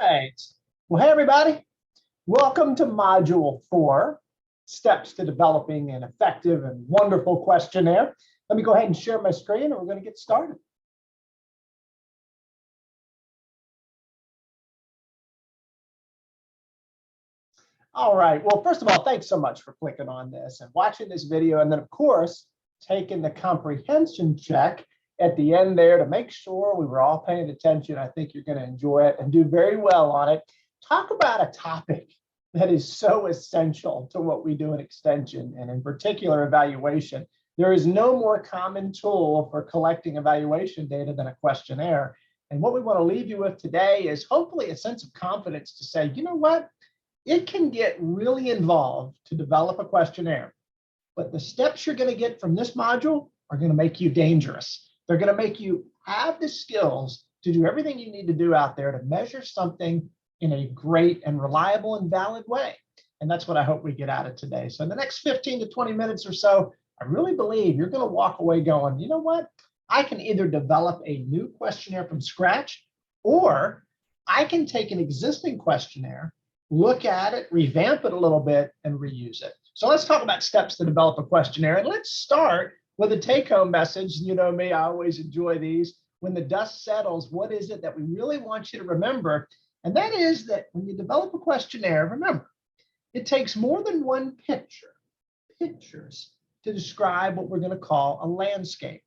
Right. Well, hey, everybody. Welcome to Module 4, Steps to Developing an Effective and Wonderful Questionnaire. Let me go ahead and share my screen, and we're going to get started. All right. Well, first of all, thanks so much for clicking on this and watching this video. And then, of course, taking the comprehension check at the end there to make sure we were all paying attention. I think you're going to enjoy it and do very well on it. Talk about a topic that is so essential to what we do in extension, and in particular evaluation. There is no more common tool for collecting evaluation data than a questionnaire. And what we want to leave you with today is hopefully a sense of confidence to say, you know what? It can get really involved to develop a questionnaire, but the steps you're going to get from this module are going to make you dangerous. They're going to make you have the skills to do everything you need to do out there to measure something in a great and reliable and valid way. And that's what I hope we get out of today. So in the next 15 to 20 minutes or so, I really believe you're going to walk away going, you know what? I can either develop a new questionnaire from scratch, or I can take an existing questionnaire, look at it, revamp it a little bit, and reuse it. So let's talk about steps to develop a questionnaire. And let's start with a take-home message. You know me, I always enjoy these. When the dust settles, what is it that we really want you to remember? And that is that when you develop a questionnaire, remember, it takes more than one pictures, to describe what we're going to call a landscape.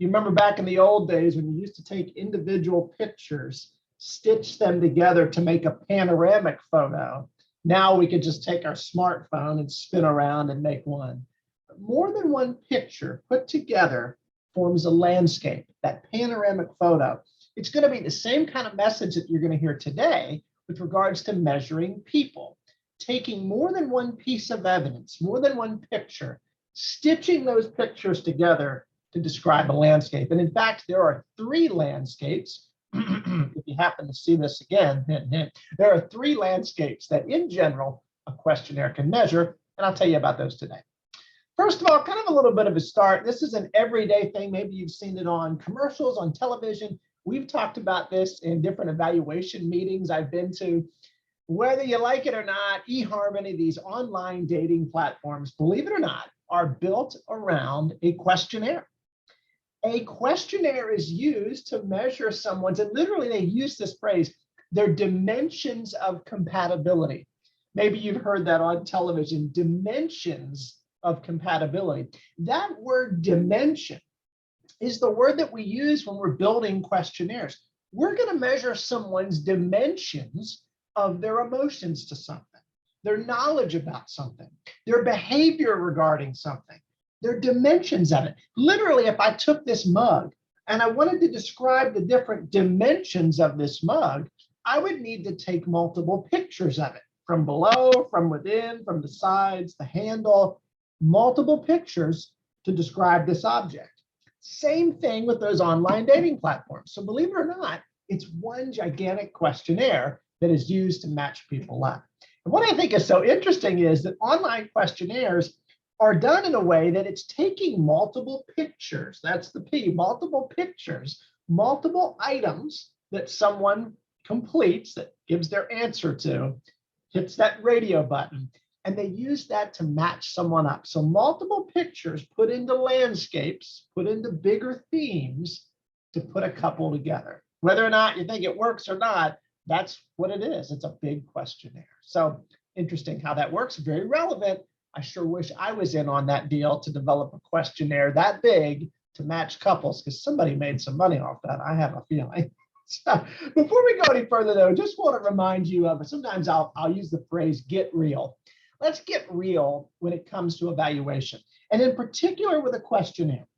You remember back in the old days when you used to take individual pictures, stitch them together to make a panoramic photo. Now we could just take our smartphone and spin around and make one. But more than one picture put together forms a landscape, that panoramic photo. It's going to be the same kind of message that you're going to hear today with regards to measuring people. Taking more than one piece of evidence, more than one picture, stitching those pictures together to describe a landscape. And in fact, there are 3 landscapes. If you happen to see this again, there are 3 landscapes that in general a questionnaire can measure, and I'll tell you about those today. First of all, kind of a little bit of a start. This is an everyday thing. Maybe you've seen it on commercials, on television. We've talked about this in different evaluation meetings I've been to. Whether you like it or not, eHarmony, these online dating platforms, believe it or not, are built around a questionnaire. A questionnaire is used to measure someone's, and literally they use this phrase, their dimensions of compatibility. Maybe you've heard that on television, dimensions of compatibility. That word dimension is the word that we use when we're building questionnaires. We're going to measure someone's dimensions of their emotions to something, their knowledge about something, their behavior regarding something, their dimensions of it. Literally, if I took this mug and I wanted to describe the different dimensions of this mug, I would need to take multiple pictures of it, from below, from within, from the sides, the handle, multiple pictures to describe this object. Same thing with those online dating platforms. So believe it or not, it's one gigantic questionnaire that is used to match people up. And what I think is so interesting is that online questionnaires are done in a way that it's taking multiple pictures. That's the P, multiple pictures, multiple items that someone completes, that gives their answer to, hits that radio button, and they use that to match someone up. So multiple pictures put into landscapes, put into bigger themes to put a couple together. Whether or not you think it works or not, that's what it is. It's a big questionnaire. So interesting how that works, very relevant. I sure wish I was in on that deal to develop a questionnaire that big to match couples, because somebody made some money off that, I have a feeling. So before we go any further though, just want to remind you of, sometimes I'll use the phrase get real. Let's get real when it comes to evaluation. And in particular with a questionnaire.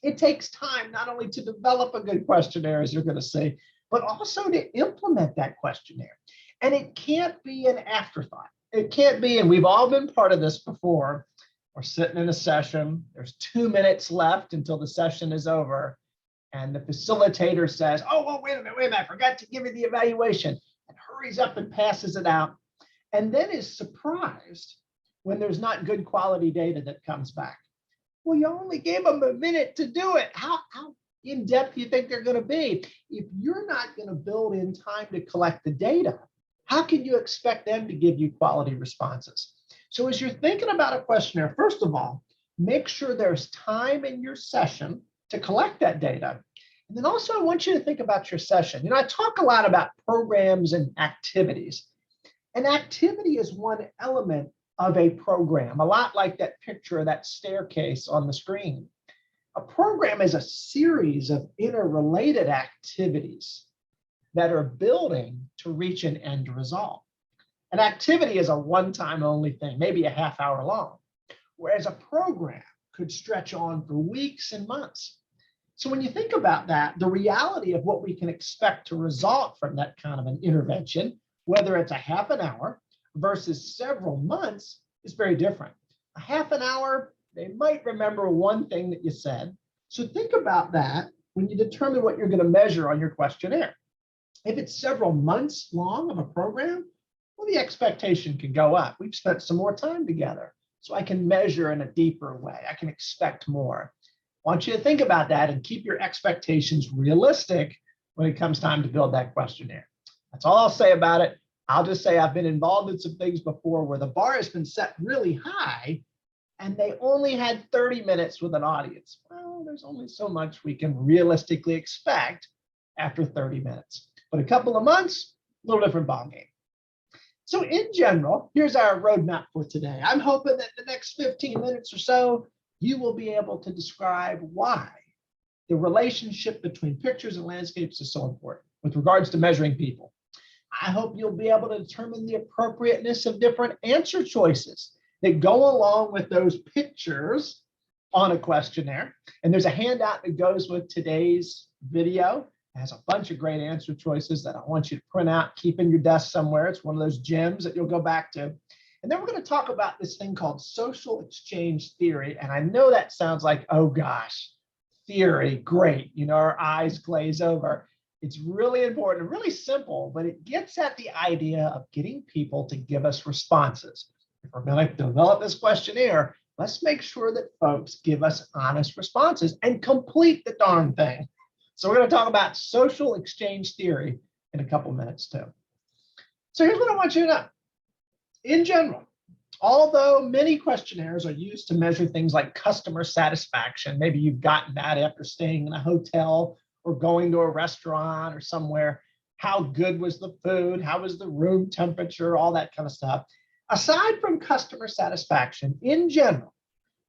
It takes time not only to develop a good questionnaire, as you're going to see, but also to implement that questionnaire. And it can't be an afterthought. It can't be, and we've all been part of this before. We're sitting in a session, there's 2 minutes left until the session is over, and the facilitator says, oh, well, wait a minute, I forgot to give you the evaluation, and hurries up and passes it out, and then is surprised when there's not good quality data that comes back. Well, you only gave them a minute to do it. How in depth you think they're going to be. If you're not going to build in time to collect the data, how can you expect them to give you quality responses? So as you're thinking about a questionnaire, first of all, make sure there's time in your session to collect that data. And then also I want you to think about your session. I talk a lot about programs and activities. An activity is one element of a program, a lot like that picture of that staircase on the screen. A program is a series of interrelated activities that are building to reach an end result. An activity is a one-time only thing, maybe a half hour long, whereas a program could stretch on for weeks and months. So when you think about that, the reality of what we can expect to result from that kind of an intervention, whether it's a half an hour versus several months, is very different. A half an hour, they might remember one thing that you said. So think about that when you determine what you're going to measure on your questionnaire. If it's several months long of a program, well, the expectation can go up. We've spent some more time together, so I can measure in a deeper way. I can expect more. I want you to think about that and keep your expectations realistic when it comes time to build that questionnaire. That's all I'll say about it. I'll just say I've been involved in some things before where the bar has been set really high and they only had 30 minutes with an audience. Well, there's only so much we can realistically expect after 30 minutes. But a couple of months, a little different ballgame. So in general, here's our roadmap for today. I'm hoping that the next 15 minutes or so, you will be able to describe why the relationship between pictures and landscapes is so important with regards to measuring people. I hope you'll be able to determine the appropriateness of different answer choices that go along with those pictures on a questionnaire. And there's a handout that goes with today's video. It has a bunch of great answer choices that I want you to print out, keep in your desk somewhere. It's one of those gems that you'll go back to. And then we're going to talk about this thing called social exchange theory. And I know that sounds like, oh gosh, theory, great. Our eyes glaze over. It's really important, really simple, but it gets at the idea of getting people to give us responses. If we're going to develop this questionnaire, let's make sure that folks give us honest responses and complete the darn thing. So we're going to talk about social exchange theory in a couple minutes too. So here's what I want you to know. In general, although many questionnaires are used to measure things like customer satisfaction, maybe you've gotten that after staying in a hotel or going to a restaurant or somewhere, how good was the food, how was the room temperature, all that kind of stuff. Aside from customer satisfaction, in general,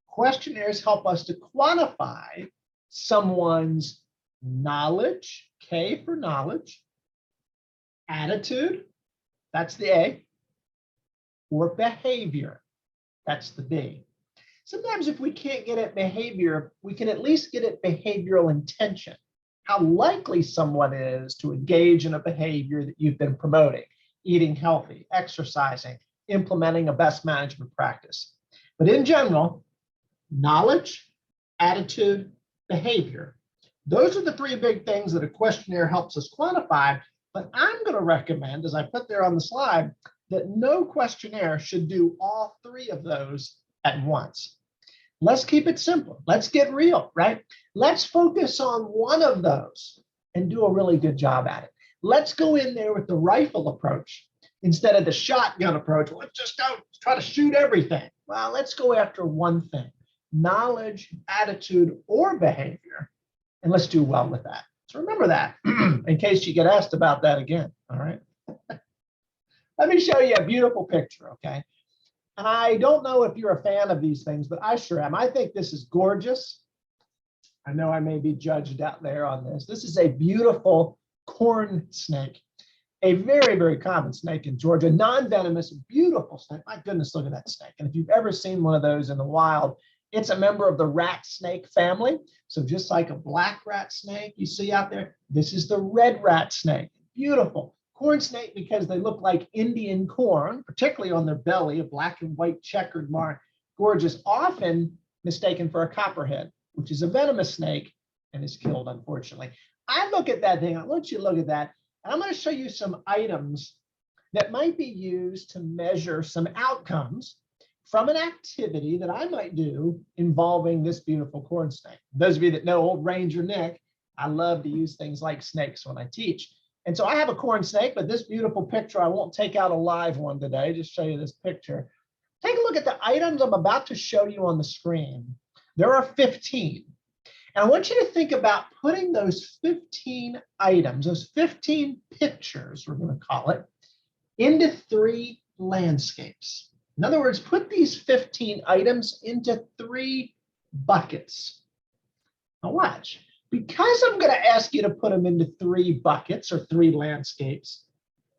questionnaires help us to quantify someone's knowledge, K for knowledge, attitude, that's the A, or behavior, that's the B. Sometimes if we can't get at behavior, we can at least get at behavioral intention, how likely someone is to engage in a behavior that you've been promoting, eating healthy, exercising, implementing a best management practice. But in general, knowledge, attitude, behavior, those are the three big things that a questionnaire helps us quantify. But I'm going to recommend, as I put there on the slide, that no questionnaire should do all three of those at once. Let's keep it simple. Let's get real, right? Let's focus on one of those and do a really good job at it. Let's go in there with the rifle approach instead of the shotgun approach. Let's just go try to shoot everything. Well, let's go after one thing, knowledge, attitude, or behavior, and let's do well with that. So remember that in case you get asked about that again, all right? Let me show you a beautiful picture, okay? And I don't know if you're a fan of these things, but I sure am. I think this is gorgeous. I know I may be judged out there on this. This is a beautiful corn snake, a very, very common snake in Georgia, non-venomous, beautiful snake. My goodness, look at that snake. And if you've ever seen one of those in the wild, it's a member of the rat snake family. So just like a black rat snake you see out there, this is the red rat snake. Beautiful. Corn snake because they look like Indian corn, particularly on their belly, a black and white checkered mark. Gorgeous, often mistaken for a copperhead, which is a venomous snake and is killed, unfortunately. I look at that thing, I want you to look at that, and I'm going to show you some items that might be used to measure some outcomes from an activity that I might do involving this beautiful corn snake. Those of you that know old Ranger Nick, I love to use things like snakes when I teach. And so I have a corn snake, but this beautiful picture, I won't take out a live one today, just show you this picture. Take a look at the items I'm about to show you on the screen. There are 15. And I want you to think about putting those 15 items, those 15 pictures, we're going to call it, into 3 landscapes. In other words, put these 15 items into 3 buckets. Now watch. Because I'm going to ask you to put them into 3 buckets or 3 landscapes,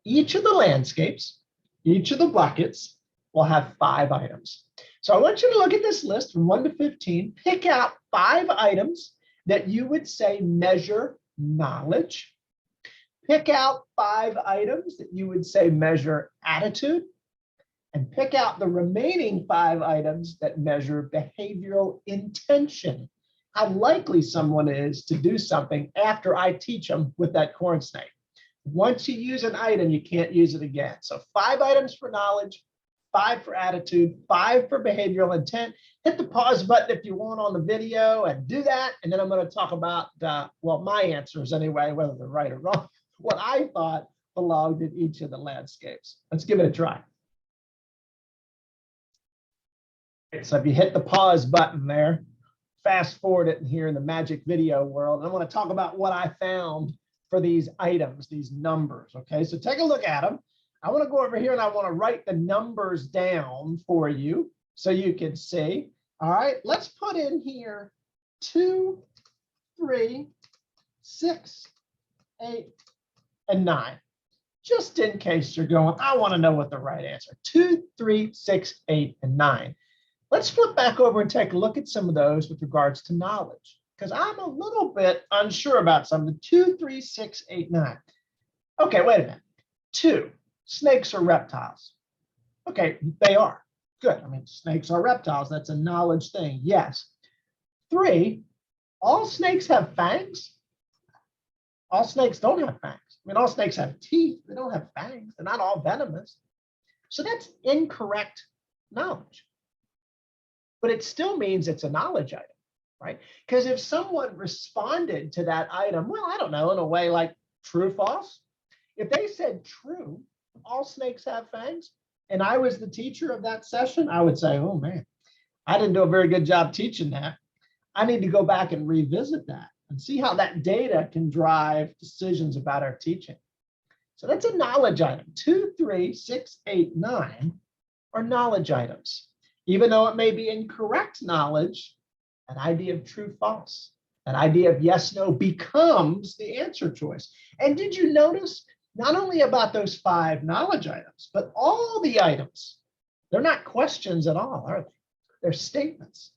each of the landscapes, each of the buckets will have 5 items. So I want you to look at this list from 1 to 15, pick out 5 items that you would say measure knowledge, pick out 5 items that you would say measure attitude, and pick out the remaining 5 items that measure behavioral intention. How likely someone is to do something after I teach them with that corn snake. Once you use an item, you can't use it again. So 5 items for knowledge, 5 for attitude, 5 for behavioral intent. Hit the pause button if you want on the video and do that. And then I'm going to talk about, well, my answers anyway, whether they're right or wrong, what I thought belonged in each of the landscapes. Let's give it a try. So if you hit the pause button there, fast forward it here in the magic video world. I want to talk about what I found for these items, these numbers. Okay, so take a look at them. I want to go over here and I want to write the numbers down for you so you can see. All right, let's put in here 2, 3, 6, 8, and 9. Just in case you're going, I want to know what the right answer. 2, 3, 6, 8, and 9. Let's flip back over and take a look at some of those with regards to knowledge, because I'm a little bit unsure about some of the 2, 3, 6, 8, 9. Okay, wait a minute. 2, snakes are reptiles. Okay, they are. Good. I mean, snakes are reptiles. That's a knowledge thing. Yes. 3, all snakes have fangs. All snakes don't have fangs. I mean, all snakes have teeth. They don't have fangs. They're not all venomous. So that's incorrect knowledge. But it still means it's a knowledge item, right? Because if someone responded to that item, well, I don't know, in a way like true, false. If they said true, all snakes have fangs, and I was the teacher of that session, I would say, oh man, I didn't do a very good job teaching that. I need to go back and revisit that and see how that data can drive decisions about our teaching. So that's a knowledge item. 2, 3, 6, 8, 9 are knowledge items. Even though it may be incorrect knowledge, an idea of true, false, an idea of yes, no becomes the answer choice. And did you notice not only about those 5 knowledge items, but all the items, they're not questions at all, are they? They're statements,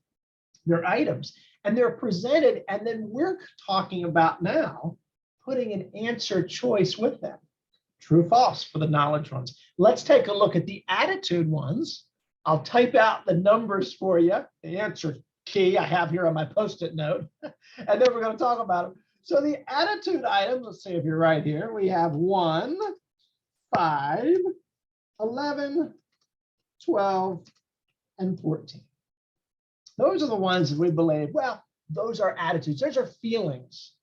they're items, and they're presented. And then we're talking about now putting an answer choice with them. True, false for the knowledge ones. Let's take a look at the attitude ones. I'll type out the numbers for you, the answer key I have here on my Post-it note, and then we're going to talk about them. So the attitude items, let's see if you're right here. We have 1, 5, 11, 12, and 14. Those are the ones that we believe, well, those are attitudes. Those are feelings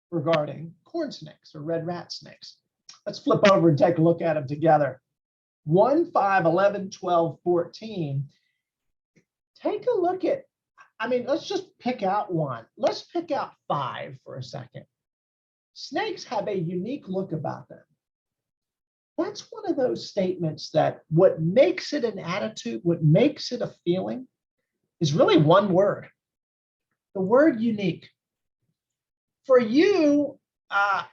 regarding corn snakes or red rat snakes. Let's flip over and take a look at them together. 1, 5, 11, 12, 14. Take a look at, I mean, let's just pick out one. Let's pick out 5 for a second. Snakes have a unique look about them. That's one of those statements that what makes it an attitude, what makes it a feeling, is really one word. The word unique. For you,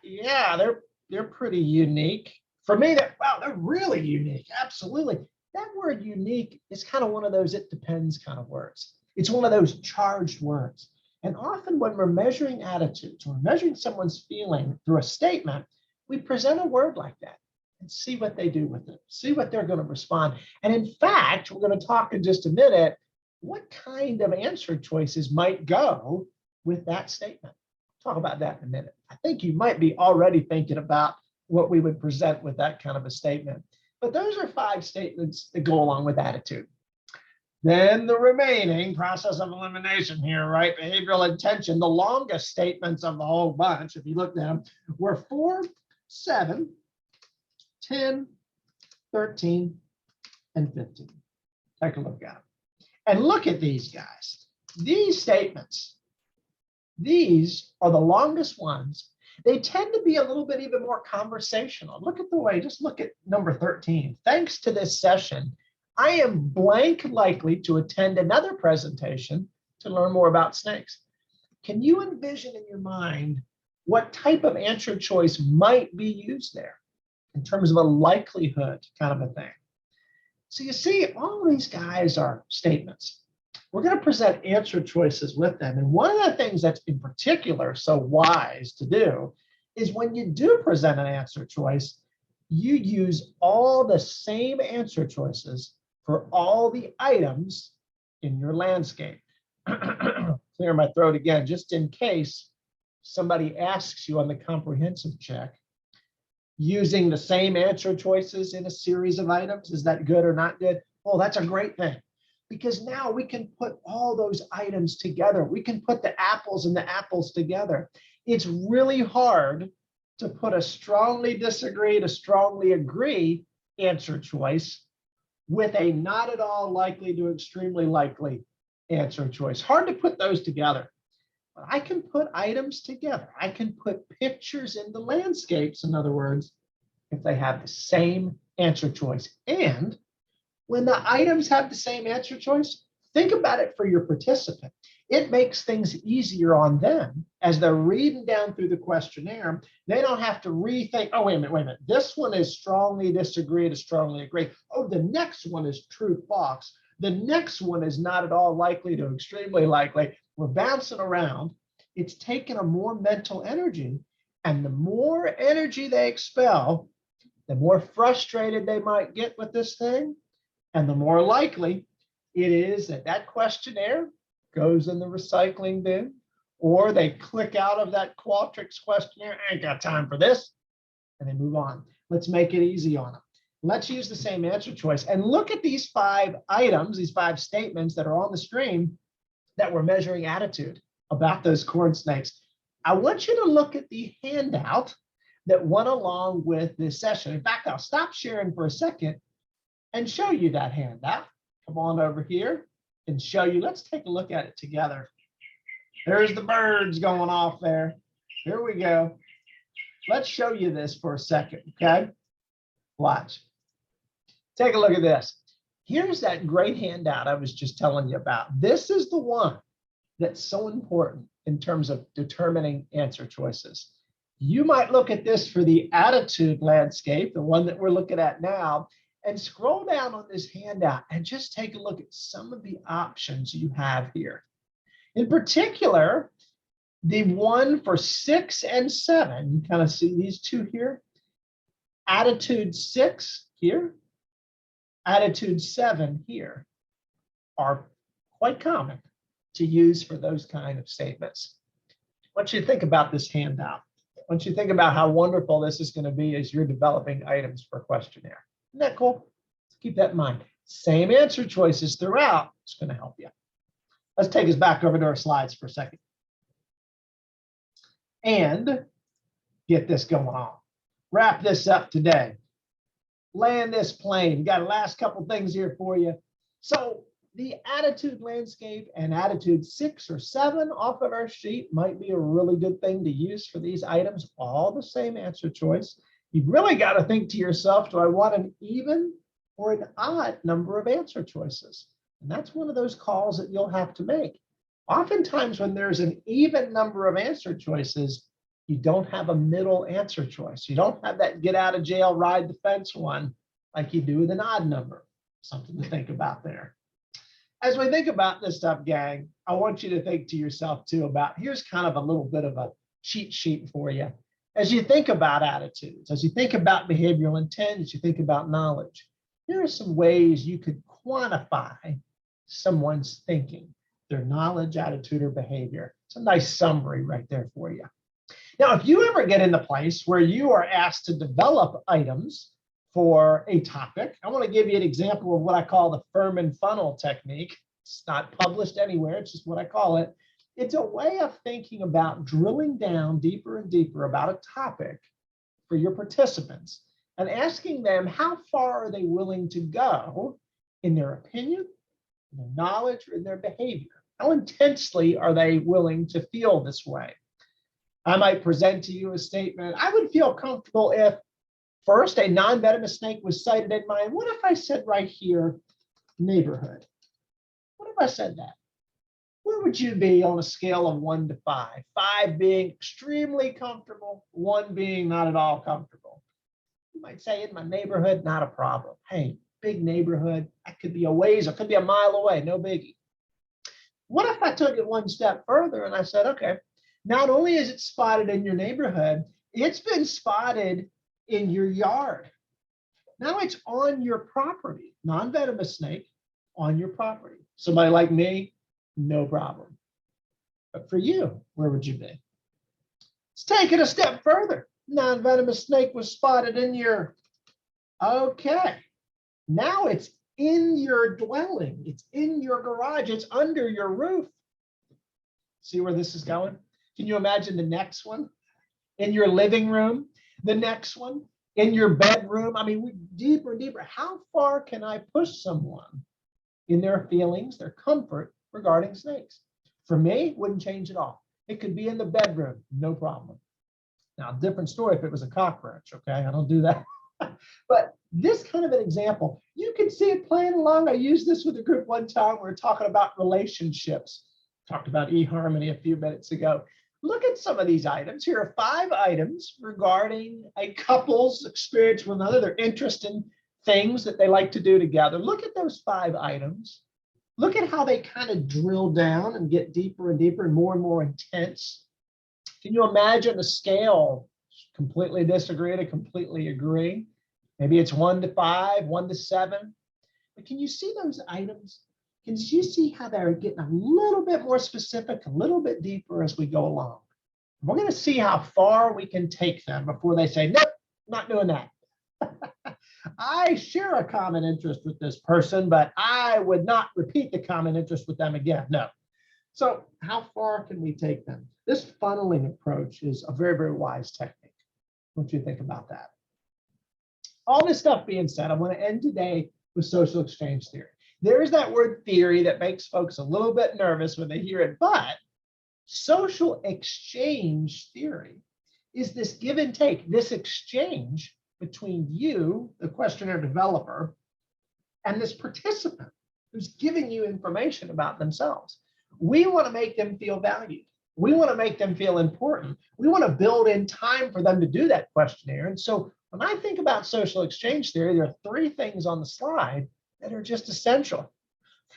yeah, they're pretty unique. For me, they're really unique. Absolutely. That word unique is kind of one of those it depends kind of words. It's one of those charged words. And often when we're measuring attitudes, when we're measuring someone's feeling through a statement, we present a word like that and see what they do with it, see what they're going to respond. And in fact, we're going to talk in just a minute, what kind of answer choices might go with that statement. Talk about that in a minute. I think you might be already thinking about what we would present with that kind of a statement. But those are 5 statements that go along with attitude. Then the remaining process of elimination here, right? Behavioral intention, the longest statements of the whole bunch, if you looked at them, were 4, 7, 10, 13, and 15. Take a look at them. And look at these guys. These statements, these are the longest ones. They tend to be a little bit even more conversational. Look at the way, just look at number 13. Thanks to this session, I am blank likely to attend another presentation to learn more about snakes. Can you envision in your mind what type of answer choice might be used there in terms of a likelihood kind of a thing? So you see, all of these guys are statements. We're going to present answer choices with them. And one of the things that's in particular so wise to do is when you do present an answer choice, you use all the same answer choices for all the items in your landscape. Clear my throat again, just in case somebody asks you on the comprehensive check, using the same answer choices in a series of items, is that good or not good? Well, that's a great thing, because now we can put all those items together. We can put the apples and the apples together. It's really hard to put a strongly disagree to strongly agree answer choice with a not at all likely to extremely likely answer choice. Hard to put those together. But I can put items together. I can put pictures into landscapes, in other words, if they have the same answer choice. And when the items have the same answer choice, think about it for your participant. It makes things easier on them as they're reading down through the questionnaire. They don't have to rethink, oh, wait a minute. This one is strongly disagree to strongly agree. Oh, the next one is true, false. The next one is not at all likely to extremely likely. We're bouncing around. It's taking a more mental energy. And the more energy they expel, the more frustrated they might get with this thing. And the more likely it is that that questionnaire goes in the recycling bin, or they click out of that Qualtrics questionnaire. I ain't got time for this. And they move on. Let's make it easy on them. Let's use the same answer choice. And look at these 5 items, these 5 statements that are on the screen that we're measuring attitude about those corn snakes. I want you to look at the handout that went along with this session. In fact, I'll stop sharing for a second and show you that handout. Come on over here and show you. Let's take a look at it together. There's the birds going off there. Here we go. Let's show you this for a second, okay? Watch. Take a look at this. Here's that great handout I was just telling you about. This is the one that's so important in terms of determining answer choices. You might look at this for the attitude landscape, the one that we're looking at now, and scroll down on this handout and just take a look at some of the options you have here. In particular, the one for 6 and 7, you kind of see these two here. Attitude 6 here, attitude 7 here are quite common to use for those kind of statements. I want you to think about this handout. I want you to think about how wonderful this is going to be as you're developing items for questionnaire. Isn't that cool? Let's keep that in mind. Same answer choices throughout. It's going to help you. Let's take us back over to our slides for a second and get this going on. Wrap this up today. Land this plane. Got a last couple things here for you. So the attitude landscape and attitude 6 or 7 off of our sheet might be a really good thing to use for these items. All the same answer choice. You've really got to think to yourself, do I want an even or an odd number of answer choices? And that's one of those calls that you'll have to make. Oftentimes when there's an even number of answer choices, you don't have a middle answer choice. You don't have that get out of jail, ride the fence one like you do with an odd number. Something to think about there. As we think about this stuff, gang, I want you to think to yourself too about, here's kind of a little bit of a cheat sheet for you. As you think about attitudes, as you think about behavioral intent, as you think about knowledge, here are some ways you could quantify someone's thinking, their knowledge, attitude, or behavior. It's a nice summary right there for you. Now, if you ever get in the place where you are asked to develop items for a topic. I want to give you an example of what I call the Furman funnel technique. It's not published anywhere, it's just what I call it. It's a way of thinking about drilling down deeper and deeper about a topic for your participants and asking them how far are they willing to go in their opinion, in their knowledge, or in their behavior. How intensely are they willing to feel this way? I might present to you a statement. I would feel comfortable if first a non-venomous snake was sighted in my, what if I said right here, neighborhood? What if I said that? Where would you be on a scale of 1 to 5? 5 being extremely comfortable, 1 being not at all comfortable. You might say in my neighborhood, not a problem. Hey, big neighborhood, that could be a ways, it could be a mile away, no biggie. What if I took it one step further and I said, okay, not only is it spotted in your neighborhood, it's been spotted in your yard. Now it's on your property, non-venomous snake on your property. Somebody like me, no problem. But for you, where would you be? Let's take it a step further. Non-venomous snake was spotted in your, okay. Now it's in your dwelling. It's in your garage. It's under your roof. See where this is going? Can you imagine the next one? In your living room, the next one, in your bedroom. I mean, we deeper and deeper. How far can I push someone in their feelings, their comfort regarding snakes? For me, wouldn't change at all. It could be in the bedroom, no problem. Now, different story if it was a cockroach, okay? I don't do that. But this kind of an example, you can see it playing along. I used this with a group one time. We were talking about relationships. Talked about eHarmony a few minutes ago. Look at some of these items. Here are 5 items regarding a couple's experience with another, their interest in things that they like to do together. Look at those 5 items. Look at how they kind of drill down and get deeper and deeper and more intense. Can you imagine a scale? Completely disagree to completely agree. Maybe it's 1 to 5, 1 to 7. But can you see those items? Can you see how they're getting a little bit more specific, a little bit deeper as we go along? We're going to see how far we can take them before they say, nope, not doing that. I share a common interest with this person, but I would not repeat the common interest with them again. No. So how far can we take them? This funneling approach is a very, very wise technique. What do you think about that? All this stuff being said, I want to end today with social exchange theory. There's that word theory that makes folks a little bit nervous when they hear it, but social exchange theory is this give and take, this exchange between you, the questionnaire developer, and this participant who's giving you information about themselves. We want to make them feel valued. We want to make them feel important. We want to build in time for them to do that questionnaire. And so when I think about social exchange theory, there are 3 things on the slide that are just essential.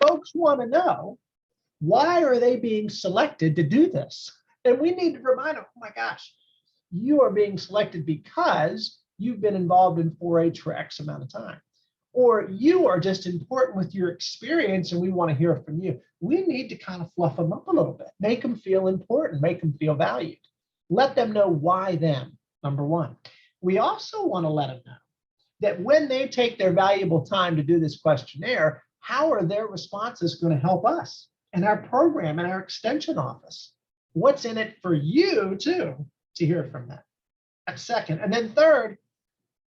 Folks want to know, why are they being selected to do this? And we need to remind them, oh my gosh, you are being selected because you've been involved in 4-H for X amount of time. Or you are just important with your experience and we want to hear from you. We need to kind of fluff them up a little bit, make them feel important, make them feel valued. Let them know why them, number 1. We also want to let them know that when they take their valuable time to do this questionnaire, how are their responses going to help us and our program and our extension office? What's in it for you too to hear from them? That's second. And then third,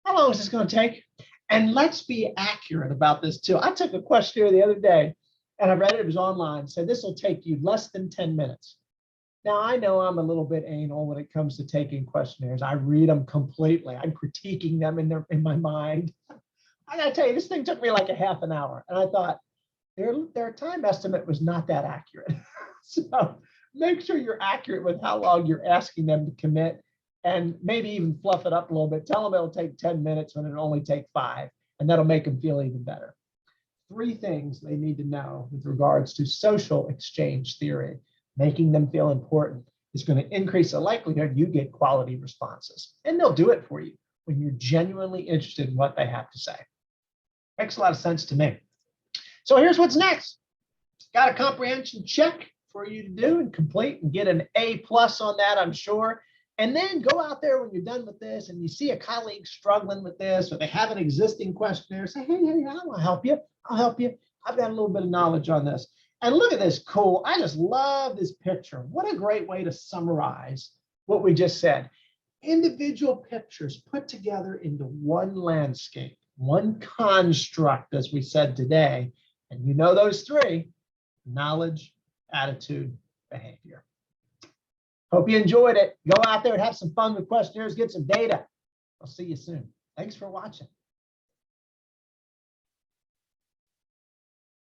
how long is this going to take? And let's be accurate about this too. I took a questionnaire the other day and I read it, it was online, said this will take you less than 10 minutes. Now, I know I'm a little bit anal when it comes to taking questionnaires. I read them completely. I'm critiquing them in my mind. I gotta tell you, this thing took me like a half an hour. And I thought, their time estimate was not that accurate. So make sure you're accurate with how long you're asking them to commit, and maybe even fluff it up a little bit. Tell them it'll take 10 minutes when it'll only take 5, and that'll make them feel even better. 3 things they need to know with regards to social exchange theory. Making them feel important is going to increase the likelihood you get quality responses. And they'll do it for you when you're genuinely interested in what they have to say. Makes a lot of sense to me. So here's what's next. Got a comprehension check for you to do and complete and get an A+ on that, I'm sure. And then go out there when you're done with this and you see a colleague struggling with this, or they have an existing questionnaire, say, hey, I want to help you. I'll help you. I've got a little bit of knowledge on this. And look at this cool. I just love this picture. What a great way to summarize what we just said. Individual pictures put together into one landscape, one construct, as we said today. And you know those three: knowledge, attitude, behavior. Hope you enjoyed it. Go out there and have some fun with questionnaires, get some data. I'll see you soon. Thanks for watching.